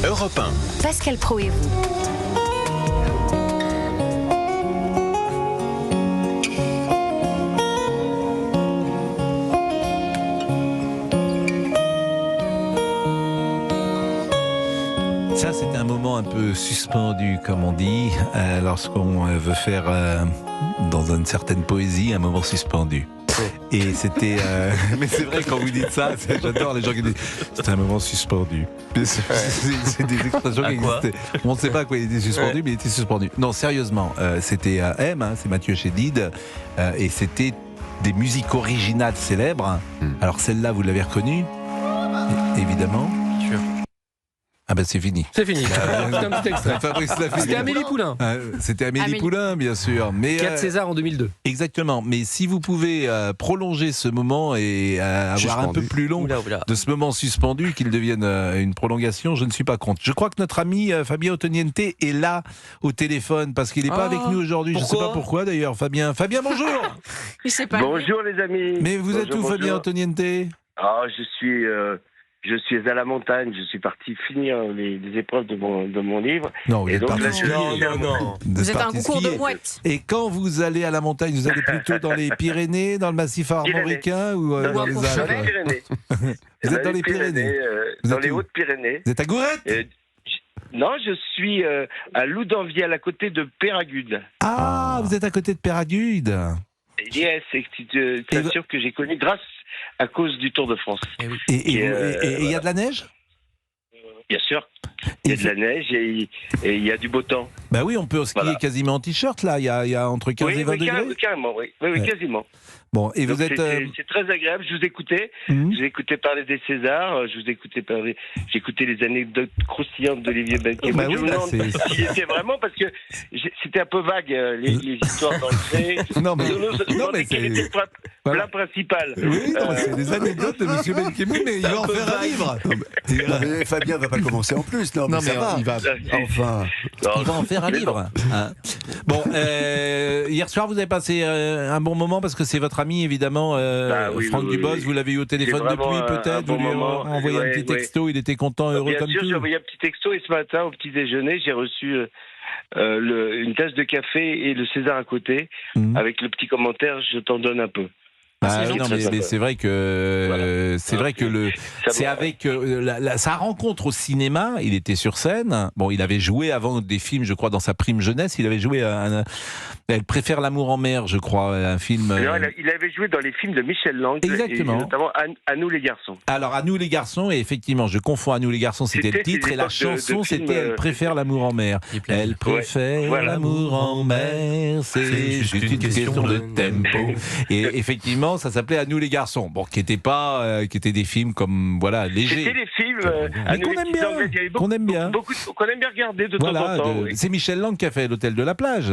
Europe 1. Pascal Praud et vous. Ça, c'est un moment un peu suspendu, comme on dit, lorsqu'on veut faire, dans une certaine poésie, un moment suspendu. Et c'était... mais c'est vrai, quand vous dites ça, j'adore les gens qui disent « c'est un moment suspendu ». C'est des expressions qui existaient. On ne sait pas à quoi il était suspendu, mais il était suspendu. Non, sérieusement, c'était M, c'est Mathieu Chédid, et c'était des musiques originales célèbres. Alors celle-là, vous l'avez reconnue, évidemment. Ah ben c'est fini. C'est fini. C'est un petit extrait. C'était Amélie Poulain. C'était Amélie Poulain, bien sûr. Mais 4 César en 2002. Exactement. Mais si vous pouvez prolonger ce moment et avoir un peu plus long de ce moment suspendu, qu'il devienne une prolongation, je ne suis pas contre. Je crois que notre ami Fabien Ottoniente est là au téléphone parce qu'il n'est pas avec nous aujourd'hui. Je ne sais pas pourquoi d'ailleurs. Fabien, bonjour. Bonjour les amis. Mais vous êtes où, Fabien Ottoniente? Je suis à la montagne, je suis parti finir les épreuves de mon livre. Non, et donc là, Vous êtes un concours de mouettes. Et quand vous allez à la montagne, vous allez plutôt dans les Pyrénées, dans le massif armoricain ou dans les Alpes? Vous êtes dans les Pyrénées. Dans les Hautes-Pyrénées. Vous êtes à Gourette? Non, je suis à Loudanvielle, à côté de Péragude. Ah, vous êtes à côté de Péragude. Yes, c'est sûr que j'ai connu grâce à cause du Tour de France. Et il y a de la neige? Bien sûr. Il y a de la neige et il y a du beau temps. Bah oui, on peut skier quasiment en t-shirt là. Il y a entre 15 et 20 degrés. Carrément, oui, quasiment. Bon, et donc vous êtes. C'est très agréable. Je vous écoutais. Je vous écoutais parler des Césars. Je vous écoutais parler. J'écoutais les anecdotes croustillantes d'Olivier Benquet. Bah je oui, me demande si c'était vraiment parce que c'était un peu vague les histoires d'entrée. Non mais quel était le plat principal. Oui, c'est des anecdotes de Monsieur Benquemou, mais il va en faire un livre. Fabien va pas commencer en plus. Non, mais ça va. Il va. Enfin, il va en faire un livre. Bon, hier soir, vous avez passé un bon moment parce que c'est votre ami, évidemment, Franck Dubos. Vous l'avez eu au téléphone depuis, peut-être. Vous lui avez envoyé un petit texto. Il était content, heureux comme tout. Bien sûr, j'ai envoyé un petit texto et ce matin, au petit déjeuner, j'ai reçu une tasse de café et le César à côté, avec le petit commentaire « Je t'en donne un peu ». Non, mais c'est vrai que c'est avec sa rencontre au cinéma. Il était sur scène. Bon, il avait joué avant des films, je crois, dans sa prime jeunesse. Il avait joué Elle préfère l'amour en mer, je crois, un film. Non, il avait joué dans les films de Michel Lang. Exactement. Et notamment À nous les garçons. Alors À nous les garçons, et effectivement, je confonds À nous les garçons, c'était le titre, et la chanson, c'était Elle préfère l'amour en mer. Elle préfère l'amour en mer. C'est juste une question de tempo. Et effectivement, ça s'appelait À nous les garçons, bon, qui étaient des films comme légers. C'était des films qu'on aime bien, qu'on aime bien regarder de temps en temps. C'est Michel Lang qui a fait L'Hôtel de la Plage.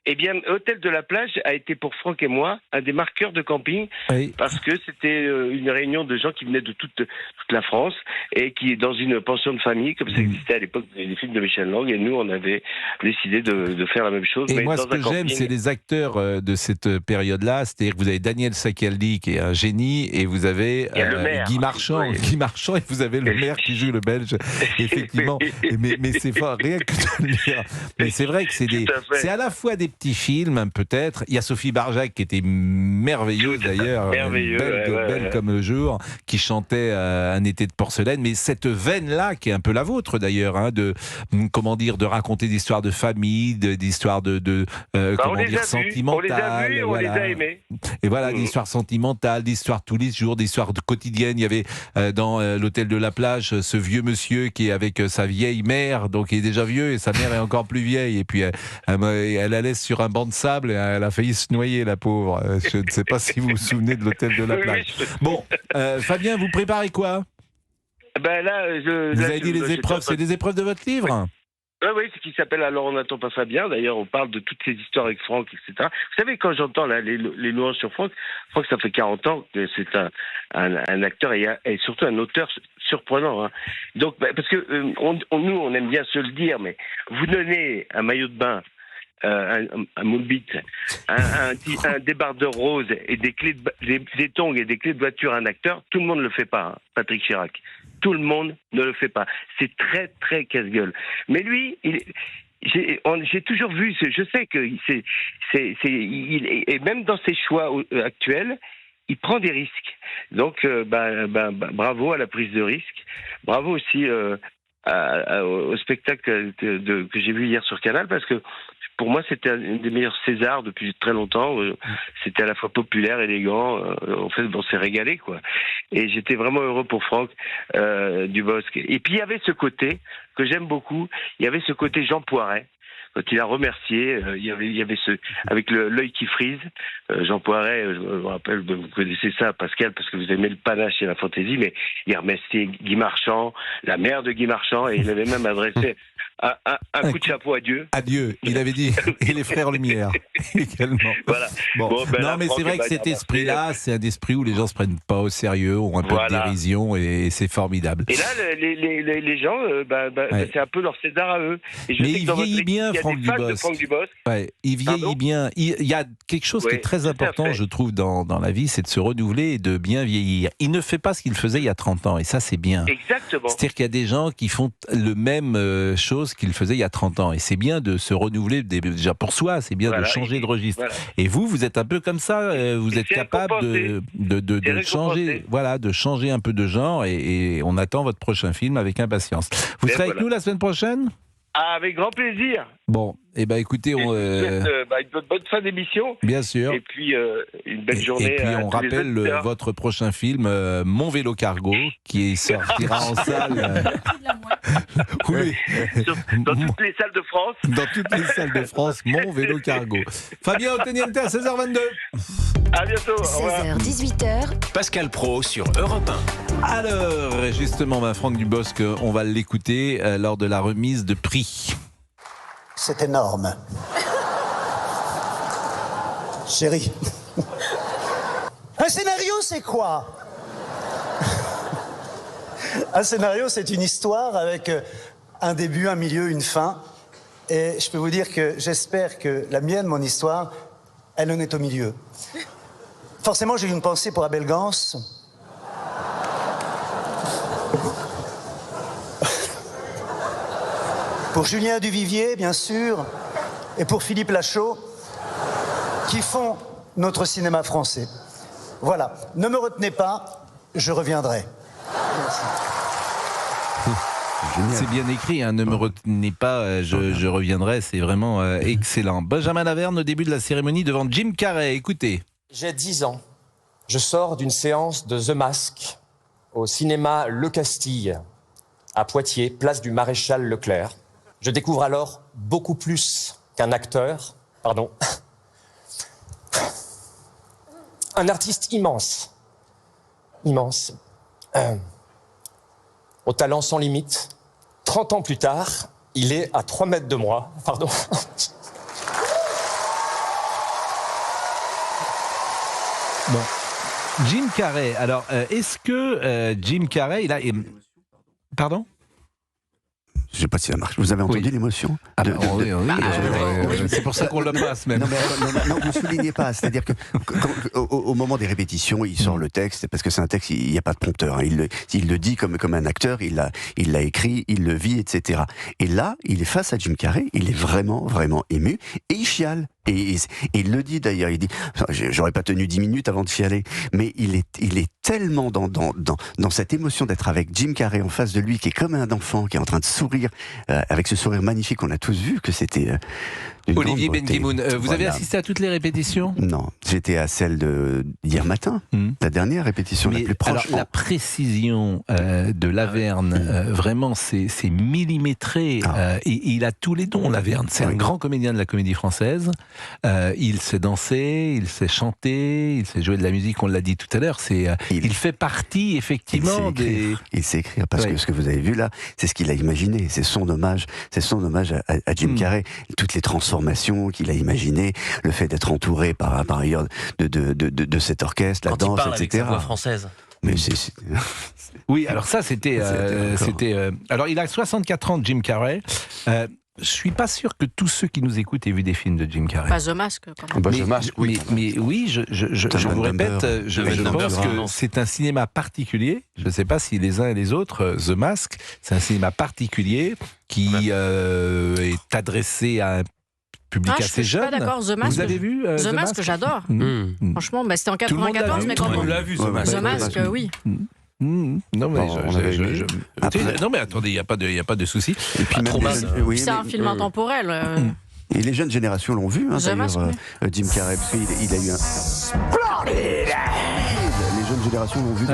Eh bien, Hôtel de la Plage a été pour Franck et moi un des marqueurs de camping, parce que c'était une réunion de gens qui venaient de toute la France et qui, dans une pension de famille, comme ça existait à l'époque des films de Michel Lang, et nous, on avait décidé de faire la même chose. Et mais moi, dans ce que j'aime, c'est les acteurs de cette période-là, c'est-à-dire que vous avez Daniel Sacaldi, qui est un génie, et vous avez Guy Marchand, et vous avez le maire qui joue le Belge, effectivement. mais c'est fort, rien que de le dire. Mais c'est vrai que c'est à la fois des petits films, peut-être. Il y a Sophie Barjac qui était merveilleuse d'ailleurs, belle comme le jour, qui chantait Un été de porcelaine. Mais cette veine-là, qui est un peu la vôtre d'ailleurs, de raconter des histoires de famille, d'histoires sentimentales. On les a vus et on les a aimés. Et voilà, des histoires sentimentales, des histoires tous les jours, des histoires quotidiennes. Il y avait dans L'Hôtel de la Plage ce vieux monsieur qui est avec sa vieille mère, donc il est déjà vieux et sa mère est encore plus vieille. Et puis elle allait sur un banc de sable et elle a failli se noyer, la pauvre. Je ne sais pas si vous vous souvenez de L'Hôtel de la Plage. Bon, Fabien, vous préparez quoi? Vous avez dit les épreuves, c'est des épreuves de votre livre? Oui, ce qui s'appelle Alors on n'attend pas Fabien. D'ailleurs, on parle de toutes ces histoires avec Franck, etc. Vous savez, quand j'entends les louanges sur Franck, ça fait 40 ans que c'est un acteur et surtout un auteur surprenant. Hein. Donc, parce que nous, on aime bien se le dire, mais vous donnez un maillot de bain un moule bite, un débardeur rose et des tongs et des clés de voiture à un acteur, tout le monde ne le fait pas, hein, Patrick Chirac. Tout le monde ne le fait pas. C'est très, très casse-gueule. Mais lui, j'ai toujours vu, je sais que et même dans ses choix actuels, il prend des risques. Donc, bravo à la prise de risque. Bravo aussi au spectacle que j'ai vu hier sur Canal, parce que pour moi, c'était un des meilleurs Césars depuis très longtemps. C'était à la fois populaire, élégant. En fait, on s'est régalé, quoi. Et j'étais vraiment heureux pour Franck Dubosc. Et puis, il y avait ce côté que j'aime beaucoup. Il y avait ce côté Jean Poiret. Quand il a remercié, il y avait avec l'œil qui frise, Jean Poiret, je me rappelle, vous connaissez ça, Pascal, parce que vous aimez le panache et la fantaisie, mais il a remercié Guy Marchand, la mère de Guy Marchand, et il avait même adressé un coup de chapeau à Dieu. Adieu, il avait dit, et les frères Lumière également. Voilà. Bon, non, mais c'est vrai que cet esprit-là, c'est un esprit où les gens se prennent pas au sérieux, ont un peu de dérision, et c'est formidable. Et là, les gens, c'est un peu leur César à eux. Et je mais il vieillit bien, Franck Dubosc. Ouais, il vieillit bien. Il y a quelque chose qui est très important, je trouve, dans la vie, c'est de se renouveler et de bien vieillir. Il ne fait pas ce qu'il faisait il y a 30 ans, et ça, c'est bien. Exactement. C'est-à-dire qu'il y a des gens qui font le même chose qu'il faisait il y a 30 ans, et c'est bien de se renouveler déjà pour soi, c'est bien de changer de registre. Voilà. Et vous êtes un peu comme ça, vous êtes capable de changer, de changer un peu de genre, et on attend votre prochain film avec impatience. Vous serez avec nous la semaine prochaine ? Avec grand plaisir. Bon, écoutez, on une bonne fin d'émission. Bien sûr. Et puis une belle journée. Et puis on rappelle votre prochain film, Mon vélo cargo, qui sortira en salle. Oui. Dans toutes les salles de France. Dans toutes les salles de France, Mon vélo cargo. Fabien Otteniente à 16h22. À bientôt. 16h, 18h. Pascal Praud sur Europe 1. Alors, justement, Franck Dubosc, on va l'écouter lors de la remise de prix. C'est énorme. Chérie. Un scénario, c'est quoi ? Un scénario, c'est une histoire avec un début, un milieu, une fin. Et je peux vous dire que j'espère que la mienne, mon histoire, elle en est au milieu. Forcément, j'ai eu une pensée pour Abel Gance. Pour Julien Duvivier, bien sûr, et pour Philippe Lachaud, qui font notre cinéma français. Voilà, ne me retenez pas, je reviendrai. Merci. C'est bien écrit, ne me retenez pas, je reviendrai, c'est vraiment excellent. Benjamin Laverne au début de la cérémonie devant Jim Carrey, écoutez. J'ai 10 ans, je sors d'une séance de The Mask au cinéma Le Castille, à Poitiers, place du Maréchal Leclerc. Je découvre alors beaucoup plus qu'un acteur, un artiste immense, au talent sans limite. 30 ans plus tard, il est à 3 mètres de moi, Bon, Jim Carrey, alors est-ce que Jim Carrey, pardon ? Je ne sais pas si ça marche. Vous avez entendu l'émotion Oui. C'est pour ça qu'on le passe même. Non, vous ne soulignez pas. C'est-à-dire que au moment des répétitions, il sort le texte, parce que c'est un texte, il n'y a pas de prompteur. Il le dit comme un acteur, il l'a écrit, il le vit, etc. Et là, il est face à Jim Carrey, il est vraiment, vraiment ému, et il chiale. Et il le dit d'ailleurs, il dit, j'aurais pas tenu 10 minutes avant de chialer, mais il est tellement dans cette émotion d'être avec Jim Carrey en face de lui, qui est comme un enfant, qui est en train de sourire, avec ce sourire magnifique qu'on a tous vu, que c'était Olivier Benkemoun, vous avez assisté à toutes les répétitions ? Non, j'étais à celle d'hier matin, la dernière répétition, la plus proche. Alors, la précision de Laverne, vraiment, c'est millimétré. Et il a tous les dons, Laverne. C'est un grand comédien de la comédie française. Il sait danser, il sait chanter, il sait jouer de la musique, on l'a dit tout à l'heure. Il fait partie, effectivement, il sait écrire, parce que ce que vous avez vu là, c'est ce qu'il a imaginé. C'est son hommage à Jim Carrey. Toutes les transformations qu'il a imaginées, le fait d'être entouré par ailleurs de cet orchestre, la danse, parle etc. Avec sa voix française. Mais Oui, alors ça, c'était... alors, il a 64 ans, Jim Carrey. je suis pas sûr que tous ceux qui nous écoutent aient vu des films de Jim Carrey. Pas The Mask, quand même. Bah, The Mask, oui. Mais oui, je vous répète, je pense que c'est un cinéma particulier. Je ne sais pas si les uns et les autres, The Mask, c'est un cinéma particulier qui est adressé à un public assez jeune. Je suis pas d'accord. The Mask, vous avez vu The Mask, j'adore. Franchement, c'était en 94, mais quand On l'a vu, The Mask, oui. Non mais non mais attendez, il y a pas de souci. Et puis c'est un film intemporel. Et les jeunes générations l'ont vu, d'ailleurs, Jim Carrey, parce qu'il a eu un... Les jeunes générations l'ont vu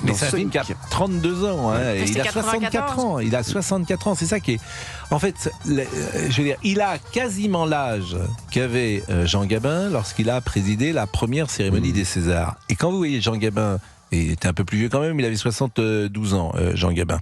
mais c'est un film qui a 32 ans, et il a 64 ans. Il a 64 ans, c'est ça qui est... En fait, je veux dire, il a quasiment l'âge qu'avait Jean Gabin lorsqu'il a présidé la première cérémonie des Césars. Et quand vous voyez Jean Gabin, et il était un peu plus vieux quand même, il avait 72 ans, Jean Gabin,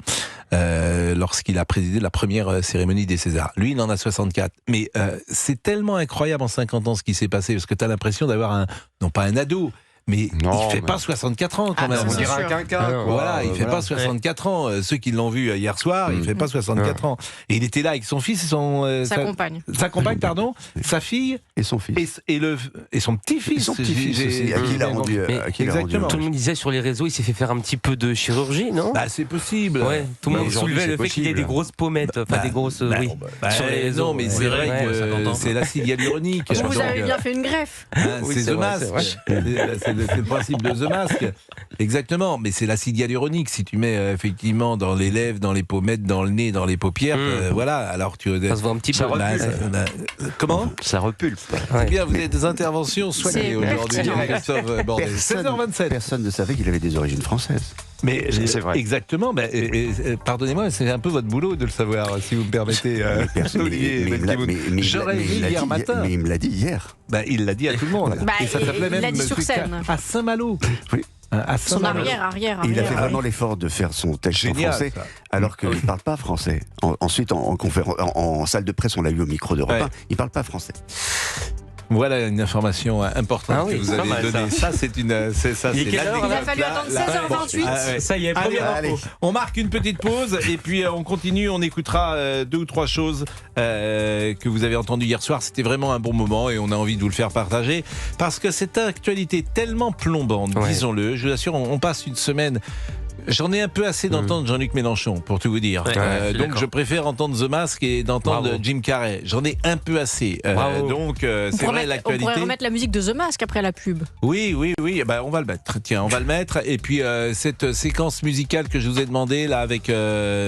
lorsqu'il a présidé la première cérémonie des Césars. Lui, il en a 64. Mais c'est tellement incroyable en 50 ans ce qui s'est passé, parce que tu as l'impression d'avoir non pas un ado, mais il ne fait pas 64 ans quand même. On dirait un quinquin. Voilà, il ne fait pas 64 ans. Ceux qui l'ont vu hier soir, il ne fait pas 64 ans. Et il était là avec son fils et sa compagne. Sa compagne, pardon, sa fille. Et son fils. Et son petit-fils. Et son petit-fils aussi, à qui il a rendu. Exactement. Tout le monde disait sur les réseaux, il s'est fait faire un petit peu de chirurgie, non ? Bah, c'est possible. Ouais, tout le monde soulevait le fait qu'il ait des grosses pommettes, enfin des grosses. Oui. Sur les réseaux. Non, mais c'est vrai que c'est l'acide hyaluronique. Vous avez bien fait une greffe. C'est The Mask. C'est le principe de The Mask. Exactement, mais c'est l'acide hyaluronique. Si tu mets effectivement dans les lèvres, dans les pommettes, dans le nez, dans les paupières, voilà. Alors tu ça se voit un petit peu. Comment ? Ça repulpe. C'est bien, vous avez des interventions soignées aujourd'hui, Christophe Bordet. 16h27. Personne ne savait qu'il avait des origines françaises. Mais c'est vrai. Exactement. Pardonnez-moi, c'est un peu votre boulot de le savoir, si vous me permettez. J'aurais dit hier matin. Mais il me l'a dit hier. Il l'a dit à tout le monde. Et ça s'appelait même. Il l'a dit sur scène. À Saint-Malo. Oui. Son arrière. Il a fait vraiment l'effort de faire son texte en français, alors qu'il ne parle pas français. Ensuite, en salle de presse, on l'a eu au micro d'Europe 1, il ne parle pas français. Voilà une information importante que vous avez donnée. Ça, c'est une. Il a fallu attendre 16h28. Ça y est, première info. On marque une petite pause et puis on continue. On écoutera 2 ou 3 choses que vous avez entendues hier soir. C'était vraiment un bon moment et on a envie de vous le faire partager parce que cette actualité tellement plombante, disons-le. Je vous assure, on passe une semaine. J'en ai un peu assez d'entendre Jean-Luc Mélenchon, pour tout vous dire. Donc je préfère entendre The Mask et d'entendre Jim Carrey. J'en ai un peu assez. Donc c'est vrai, l'actualité. On pourrait remettre la musique de The Mask après la pub. Oui. On va le mettre. Tiens, on va le mettre. Et puis cette séquence musicale que je vous ai demandé là avec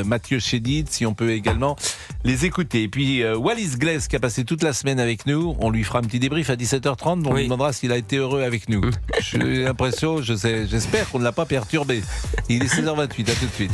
Mathieu Chédid, si on peut également les écouter. Et puis Wallis Gless qui a passé toute la semaine avec nous. On lui fera un petit débrief à 17h30. On lui demandera s'il a été heureux avec nous. J'ai l'impression, j'espère qu'on ne l'a pas perturbé. Il est 16h28, à tout de suite.